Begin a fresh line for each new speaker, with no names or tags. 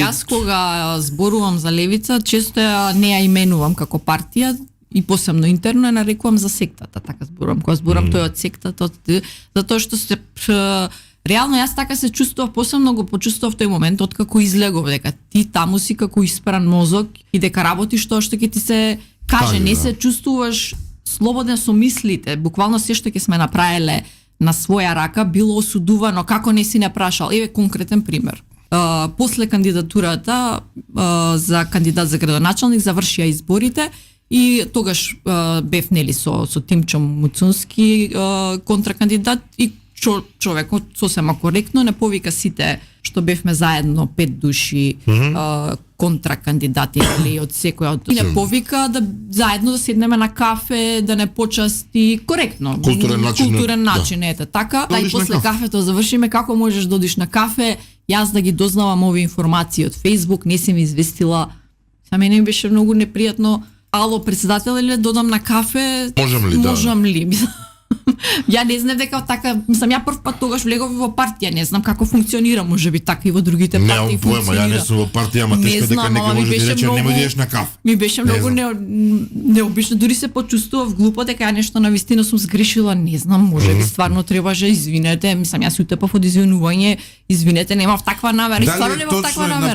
Јас кога зборувам за левица, често не ја именувам како партија и посебно интерно ја нарекувам за сектата, така зборувам. Кога зборувам тој од сектата, затоа што се реално јас така се чувствував, посебно го почувствував тој момент откако излегов дека ти таму си како испран мозок и дека работиш тоа што ќе ти се каже, не се чувствуваш слободен со мислите. Буквално се што ќе сме направиле на своја рака било осудувано, како не си не прашал. Еве конкретен пример. После кандидатурата за кандидат за градоначалник завршија изборите и тогаш бев нели со Тимчо Муцунски контракандидат и човекот сосема коректно не повика сите што бевме заедно 5 души контракандидати или од секоја од не повика да заедно да седнеме на кафе, да не почасти коректно. Културен начин ете така. Да и после кафето завршиме како можеш да одиш на кафе, јас да ги дознавам овие информации од Facebook, не си ми известила. За мене ми беше многу непријатно. Ало, председател, или додам на кафе? Можам ли? Ја не знам дека така, мислам ја прв пат тогаш влегов во партија, не знам како функционира, можеби така и во другите партии функционира.
Ја не сум во партија, ама тешко дека некој може да рече нема да идеш на каф.
Ми беше многу необично, дури се почувствував глупо дека ја нешто навистина сум сгрешила, не знам, можеби стварно требаше, извинете, мислам јас утепав од извинување, извинете, немав таква намера, и стварно немав таква намера.